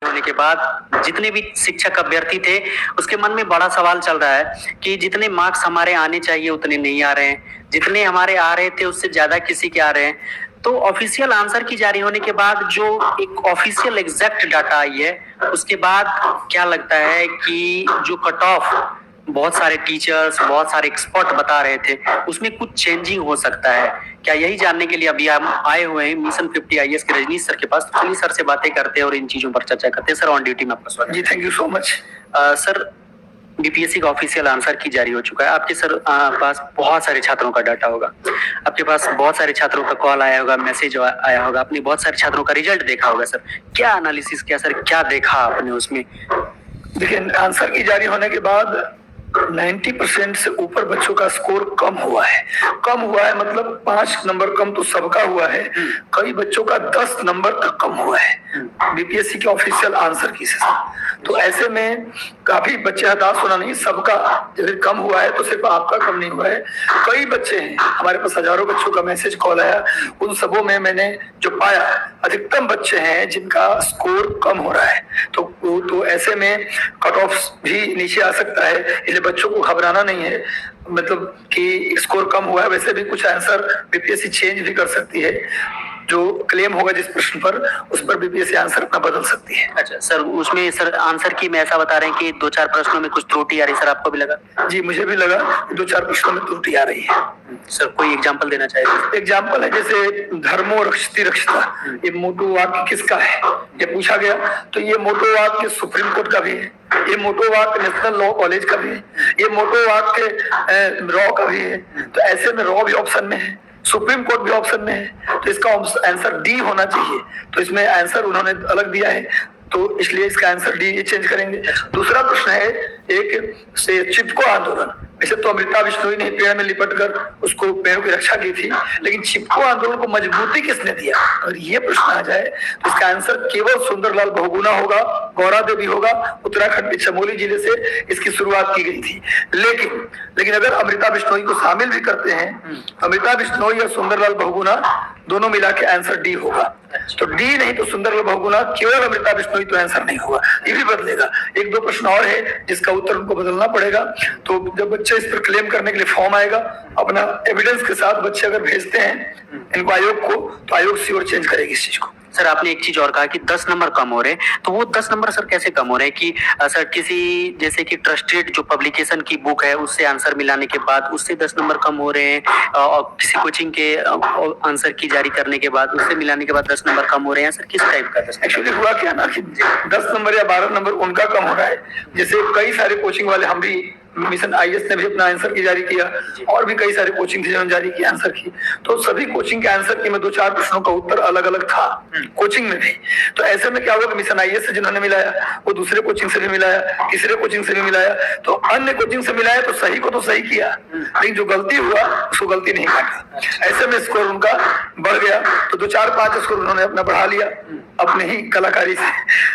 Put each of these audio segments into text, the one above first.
होने के बाद जितने भी शिक्षक अभ्यर्थी थे उसके मन में बड़ा सवाल चल रहा है कि जितने मार्क्स हमारे आने चाहिए उतने नहीं आ रहे हैं, जितने हमारे आ रहे थे उससे ज्यादा किसी के आ रहे हैं। तो ऑफिशियल आंसर की जारी होने के बाद जो एक ऑफिशियल एग्जैक्ट डाटा आई है उसके बाद क्या लगता है कि जो कट ऑफ बहुत सारे टीचर्स बहुत सारे एक्सपर्ट बता रहे थे उसमें कुछ चेंजिंग हो सकता है क्या? यही जानने के लिए अभी हम आए हुए हैं मिशन 50 आईएएस के रजनीश सर के पास। तो चलिए सर से बातें करते हैं और इन चीजों पर चर्चा करते हैं। सर ऑन ड्यूटी में आपका स्वागत जी, thank you so much. Sir BPSC का ऑफिशियल आंसर की जारी हो चुका है। आपके सर पास बहुत सारे छात्रों का डाटा होगा, आपके पास बहुत सारे छात्रों का कॉल आया होगा, मैसेज आया होगा, आपने बहुत सारे छात्रों का रिजल्ट देखा होगा। सर क्या एनालिसिस किया, सर क्या देखा आपने उसमें? देखिए, आंसर की जारी होने के बाद 90% से ऊपर बच्चों का स्कोर कम हुआ है। कम हुआ है मतलब 5 नंबर कम तो सबका हुआ है, कई बच्चों का 10 नंबर तक कम हुआ है बीपीएससी के ऑफिशियल आंसर की से। तो ऐसे में काफी बच्चे हताश होना नहीं, सबका यदि कम हुआ है तो सिर्फ आपका कम नहीं हुआ है, कई बच्चे हैं। हमारे पास हजारों बच्चों का मैसेज कॉल आया, उन सबों में मैंने जो पाया अधिकतम बच्चे हैं जिनका स्कोर कम हो रहा है। तो ऐसे में कट ऑफ भी नीचे आ सकता है, इसलिए बच्चों को घबराना नहीं है। मतलब कि स्कोर कम हुआ है, वैसे भी कुछ आंसर बीपीएससी चेंज भी कर सकती है। जो क्लेम होगा जिस प्रश्न पर, उस पर बीपीएससी आंसर अपना बदल सकती है। अच्छा सर, उसमें सर आंसर की में ऐसा बता रहे हैं कि 2-4 प्रश्नों में कुछ त्रुटि आ रही है, सर आपको भी लगा? जी, मुझे भी लगा 2-4 प्रश्नों में त्रुटि आ रही है। सर कोई एग्जांपल देना चाहेंगे? एग्जांपल है जैसे धर्मो रक्षति रक्षता, ये मोटो वाक्य किसका है ये पूछा गया, तो ये मोटो वाक्य सुप्रीम कोर्ट का भी है, ये मोटो वाक्य नेशनल लॉ कॉलेज का भी है, ये मोटो वाक्य रॉ का भी है। तो ऐसे में रॉ भी ऑप्शन में है, सुप्रीम कोर्ट भी ऑप्शन में है, तो इसका आंसर डी होना चाहिए। तो इसमें आंसर उन्होंने अलग दिया है, तो इसलिए इसका आंसर डी चेंज करेंगे। दूसरा प्रश्न है एक से चिपको आंदोलन। वैसे तो अमृता बिश्नोई ने पेड़ में लिपटकर उसको पेड़ों की रक्षा की थी, लेकिन चिपको आंदोलन को मजबूती किसने दिया? अगर ये प्रश्न आ जाए तो इसका आंसर केवल सुंदरलाल बहुगुणा होगा, गौरा देवी होगा। उत्तराखंड के चमोली जिले से इसकी शुरुआत की गई थी। लेकिन अगर अमृता बिश्नोई को शामिल भी करते हैं, अमृता बिश्नोई और सुंदरलाल बहुगुणा दोनों मिला के आंसर डी होगा। तो डी नहीं तो सुंदरलाल बहुगुणा, केवल अमृता बिश्नोई तो आंसर नहीं होगा, ये भी बदलेगा। 1-2 प्रश्न और है जिसका उत्तर उनको बदलना पड़ेगा। तो जब बच्चे इस पर क्लेम करने के लिए फॉर्म आएगा, अपना एविडेंस के साथ बच्चे अगर भेजते हैं इनको आयोग को, तो आयोग श्योर चेंज करेगी इस चीज को। सर आपने एक चीज और कहा कि 10 नंबर कम हो रहे हैं, तो वो 10 नंबर सर कैसे कम हो रहे हैं? कि सर किसी जैसे कि ट्रस्टेड जो पब्लिकेशन की बुक है उससे आंसर मिलाने के बाद उससे 10 नंबर कम हो रहे हैं, और किसी कोचिंग के आंसर की जारी करने के बाद उससे मिलाने के बाद 10 नंबर कम हो रहे हैं? सर किस टाइप का? एक्चुअली हुआ क्या ना कि 10 नंबर या 12 नंबर उनका कम हो रहा है। जैसे कई सारे कोचिंग वाले, हम भी मिशन आईएएस ने भी अपना आंसर की जारी किया, और भी कई सारे कोचिंग थे जिन्होंने जारी किया आंसर की। तो सभी कोचिंग के आंसर की में 2-4 प्रश्नों का उत्तर अलग अलग था कोचिंग में भी। तो ऐसे में क्या होगा कि मिशन आईएएस से जिन्होंने मिलाया वो दूसरे कोचिंग से भी मिलाया, तीसरे कोचिंग से भी मिलाया, तो अन्य कोचिंग से मिलाया तो सही को तो सही किया, लेकिन जो गलती हुआ उसको गलती नहीं काटा। ऐसे में स्कोर उनका बढ़ गया। तो 2-4-5 स्कोर उन्होंने अपना बढ़ा लिया अपने ही कलाकारी से।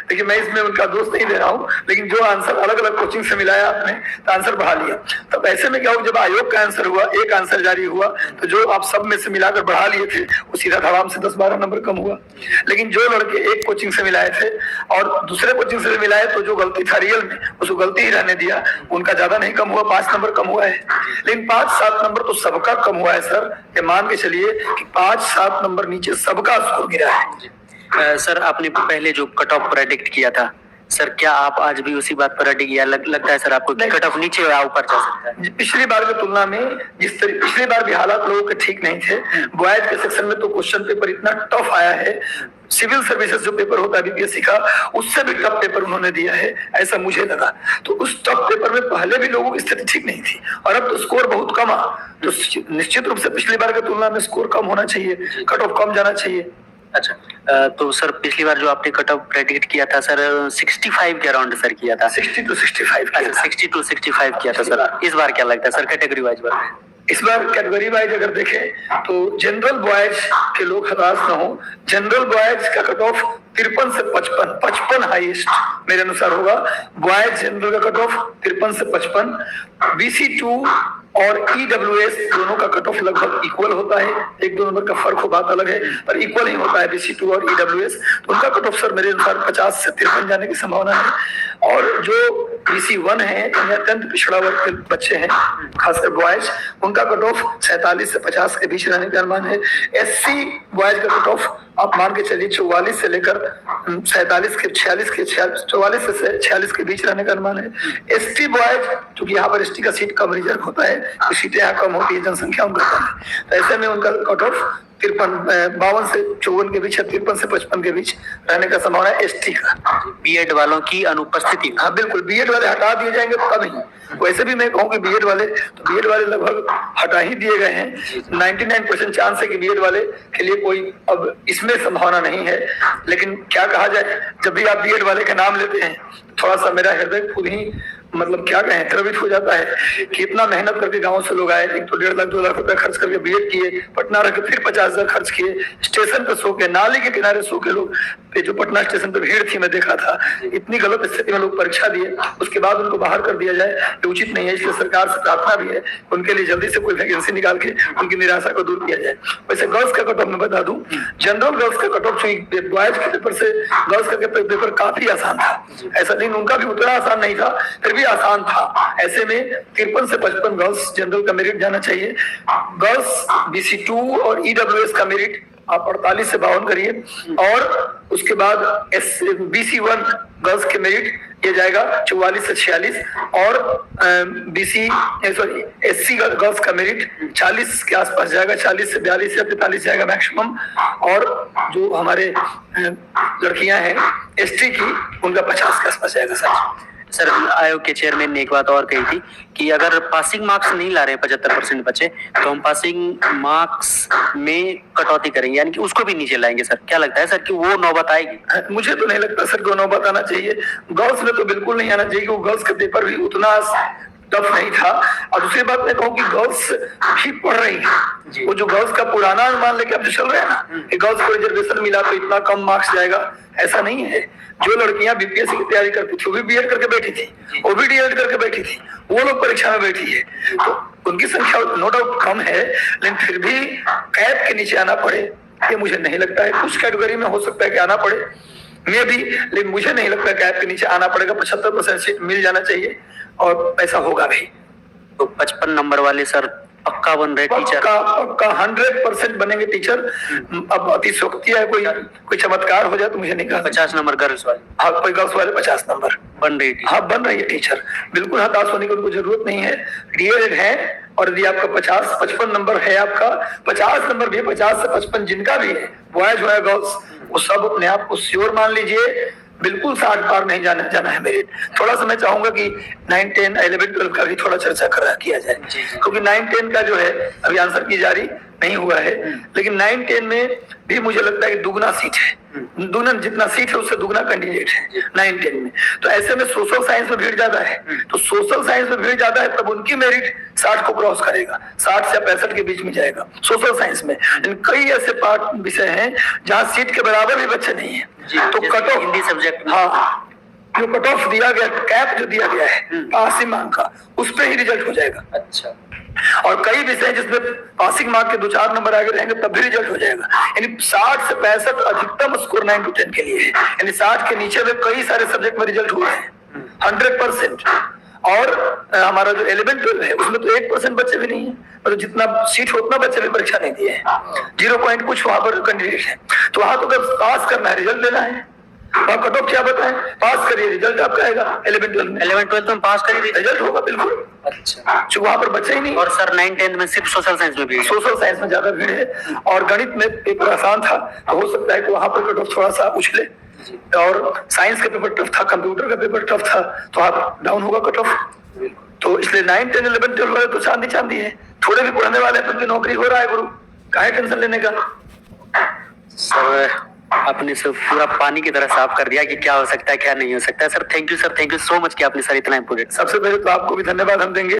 देखिए, मैं इसमें उनका दोष नहीं दे रहा हूँ, लेकिन जो आंसर अलग अलग कोचिंग से मिलाया आपने तो आंसर बढ़ा लिया। तब ऐसे में क्या हुआ, जब आयोग का आंसर हुआ, एक आंसर जारी हुआ, तो जो आप सब में से मिलाकर बढ़ा लिए थे वो सीधा धड़ाम से 10-12 नंबर कम हुआ। लेकिन जो लड़के एक कोचिंग से मिलाए थे और दूसरे कोचिंग से मिलाए, तो जो गलती था रियल में उसको गलती ही रहने दिया, उनका ज्यादा नहीं कम हुआ, 5 नंबर कम हुआ है। लेकिन 5-7 नंबर तो सबका कम हुआ है सर। ये मान के चलिए कि 5-7 नंबर नीचे सबका स्कोर गिरा है। सर आपने पहले जो कट ऑफ प्रेडिक्ट किया था, सर क्या आप आज भी उसी बात पर अड़े या लगता है सर आपको कट ऑफ नीचे या ऊपर जा सकता है? पिछली बार की तुलना में पिछली बार भी हालात लोगों के ठीक नहीं थे। बॉयज के सेक्शन में तो क्वेश्चन पेपर इतना टफ आया है, सिविल सर्विसेज जो पेपर होता है बीपीएससी का, उससे भी टफ पेपर उन्होंने दिया है, ऐसा मुझे लगा। तो उस टफ पेपर में पहले भी लोगों की स्थिति ठीक नहीं थी, और अब तो स्कोर बहुत कम आ, तो निश्चित रूप से पिछली बार की तुलना में स्कोर कम होना चाहिए, कट ऑफ कम जाना चाहिए। अच्छा, तो सर पिछली बार जो आपने कट ऑफ प्रेडिक्ट किया था सर 65 के अराउंड सर किया था। 60 to 65 अच्छा, 60 to 65 किया था सर। इस बार क्या लगता है सर कैटेगरी वाइज बात? इस बार कैटेगरी वाइज अगर देखें तो जनरल बॉयज के लोग हताश न हो। जनरल बॉयज का कट ऑफ 53 से 55 हाईएस्ट मेरे अनुसार होगा। बॉयज जनरल का कट ऑफ 53 से 55। BC2 और EWS दोनों का कट ऑफ लगभग इक्वल होता है, 1-2 नंबर का फर्क हो, बात अलग है, पर इक्वल ही होता है BC2 और EWS। तो उनका कट ऑफ सर मेरे अनुसार 50 से 53 जाने की संभावना है। और जो BC1 है, या अत्यंत पिछड़ा वर्ग के बच्चे हैं, खासकर बॉयज, उनका कट ऑफ 47 से 50 के बीच रहने का अनुमान है। SC बॉयज का कट ऑफ आप मान के चलिए 44 से लेकर 47 के 44 से 46 के बीच रहने का अनुमान है। ST बॉयज, क्योंकि यहाँ पर ST का सीट कम रिजर्व होता है, तो सीटें यहाँ कम होती है, जनसंख्या उनका कम है, तो ऐसे में उनका कट ऑफ 52 से 54 के बीच या 53 से 55 के बीच रहने का संभावना है ST का। बीएड वालों की अनुपस्थिति। हाँ बिल्कुल, बीएड वाले हटा दिए जाएंगे तब ही। वैसे भी मैं कहूँ कि बीएड वाले लगभग हटा ही दिए गए हैं। 99% चांस है कि बीएड वाले के लिए कोई अब इसमें संभावना नहीं है। लेकिन क्या कहा जाए, जब भी आप बीएड वाले का नाम लेते हैं, थोड़ा सा मेरा हृदय खुद ही मतलब क्या कहें, द्रवित हो जाता है कि इतना मेहनत करके गांव से लोग आए, एक तो 1.5 लाख 2 लाख रुपए खर्च करके बीएड किए, पटना रह के फिर 50,000 खर्च किए, स्टेशन पे सो के, नाले के किनारे सो के लोग, जो पटना स्टेशन पे भीड़ थी मैं देखा था, इतनी गलत स्थिति में लोग परीक्षा दिए, उसके बाद उनको बाहर कर दिया जाए, ये उचित नहीं है। इसलिए सरकार से प्रार्थना भी है उनके लिए जल्दी से कोई वैकेंसी निकाल के उनकी निराशा को दूर किया जाए। वैसे गर्ल्स का कट ऑफ मैं बता दूं, जनरल गर्ल्स का कट ऑफ बॉयज के पेपर से गर्ल्स का पेपर काफी आसान था, ऐसा नहीं, उनका भी उतना आसान नहीं था, फिर भी आसान था। ऐसे में 53 से 55 गर्ल्स जनरल का मेरिट जाना चाहिए। गर्ल्स BC2 और EWS का मेरिट आप 48 से 52 करिए, और उसके बाद BC1 गर्ल्स के मेरिट ये जाएगा 44 से 46, और SC गर्ल्स का मेरिट 40 के आसपास जाएगा, 40 से 42 या 45 जाएगा मैक्सिमम। और जो हमारे लड़कियां हैं ST की, उनका 50 के आसपास जाएगा। सर आयोग के चेयरमैन ने एक बात और कही थी कि अगर पासिंग मार्क्स नहीं ला रहे 75% बच्चे, तो हम पासिंग मार्क्स में कटौती करेंगे, यानी कि उसको भी नीचे लाएंगे। सर क्या लगता है सर कि वो नौबत आएगी? मुझे तो नहीं लगता सर को नौबत आना चाहिए, गर्ल्स में तो बिल्कुल नहीं आना चाहिए, क्योंकि गर्ल्स का पेपर भी उतना टफ नहीं था। और दूसरी बात मैं कहूँ कि गर्ल्स भी पढ़ रही है, वो जो गर्ल्स का पुराना अनुमान लेके अब जो चल रहे हैं ना कि गर्ल्स को रिजर्वेशन मिला तो इतना कम मार्क्स जाएगा, ऐसा नहीं है। जो लड़कियां BPSC की तैयारी करती थी, वो भी बीएड करके बैठी थी, वो भी DED करके बैठी थी, वो लोग परीक्षा में बैठी है, तो उनकी संख्या नो डाउट कम है, लेकिन फिर भी कैप के नीचे आना पड़े ये मुझे नहीं लगता है। कुछ कैटेगरी में हो सकता है कि आना पड़े, मैं भी, लेकिन मुझे नहीं लगता कैप के नीचे आना पड़ेगा। 75% सीट मिल जाना चाहिए, और ऐसा होगा भी। तो 55 नंबर वाले सर पक्का बन रहे टीचर? पक्का 100% बनेंगे टीचर। अब अतिशोक्ति है, कोई चमत्कार हो जाए तो मुझे नहीं कहा। 50 नंबर गर्ल्स वाले? हाँ, कोई गर्ल्स वाले 50 नंबर बन रही है। हाँ, बन रही है टीचर, बिल्कुल हताश होने की उनको जरूरत नहीं है। DED है, और यदि आपका 50-55 नंबर है, आपका 50 नंबर भी है, 50 से 55 जिनका भी है, बॉयज हो या गर्ल्स, वो सब अपने आप को श्योर मान लीजिए, बिल्कुल 60 पार नहीं जाना है मेरिट। थोड़ा सा मैं चाहूंगा कि 9, 10, 11, 12 का भी थोड़ा चर्चा किया जाए, क्योंकि 9, 10 का जो है अभी आंसर की जारी नहीं हुआ है, लेकिन 9, 10 में भी मुझे लगता है कि दुगना सीट है, दुगना जितना सीट है उससे दुगना कैंडिडेट है 9, 10 में। तो ऐसे में सोशल साइंस में भीड़ ज्यादा है, तो सोशल साइंस में भीड़ ज्यादा है, तब उनकी मेरिट 60 को क्रॉस करेगा, 60 से 65 के बीच में जाएगा सोशल साइंस में। कई ऐसे पार्ट विषय हैं जहाँ सीट के बराबर भी बच्चे नहीं है, तो कट ऑफ हिंदी सब्जेक्ट, हाँ, जो कट ऑफ दिया गया, कैप जो दिया गया है पासिंग मार्क का, उस पर ही रिजल्ट हो जाएगा। अच्छा, और कई विषय जिसमें पासिंग मार्क के 2-4 नंबर आगे रहेंगे तब भी रिजल्ट हो जाएगा। यानी 60 से 65 अधिकतम स्कोर 9 to 10 के लिए है, यानी 60 के नीचे में कई सारे सब्जेक्ट में रिजल्ट हुए हैं 100%। और हमारा जो 11-12 है उसमें तो 1% बच्चे भी नहीं है, मतलब जितना सीट उतना बच्चे भी परीक्षा नहीं दिए हैं, 0 पॉइंट कुछ वहां पर कैंडिडेट है। तो वहां तो अगर पास करना है, रिजल्ट लेना है, वहां कट ऑफ क्या बताएं, पास करिए, रिजल्ट आपका आएगा। 11-12 में 11-12 तो हम पास करिए, रिजल्ट होगा बिल्कुल। अच्छा, जो वहां पर बच्चे ही नहीं। और सर 9-10 में सिर्फ सोशल साइंस में भी, सोशल साइंस में ज्यादा भीड़ है, और गणित में पेपर आसान था, हो सकता है कि वहां पर कट ऑफ थोड़ा सा उछले, और साइंस का पेपर टफ था, कंप्यूटर का पेपर टफ था, तो आप डाउन होगा कट ऑफ। तो इसलिए 9, 10, 11, 12 वाले तो चांदी है, थोड़े भी पढ़ने वाले हैं तो उनकी नौकरी हो रहा है गुरु, काहे टेंशन लेने का। सर आपने सब पूरा पानी की तरह साफ कर दिया कि क्या हो सकता है क्या नहीं हो सकता है। Sir thank you so much कि आपने सर इतना इम्पोर्टेंट। सबसे पहले तो आपको भी धन्यवाद हम देंगे।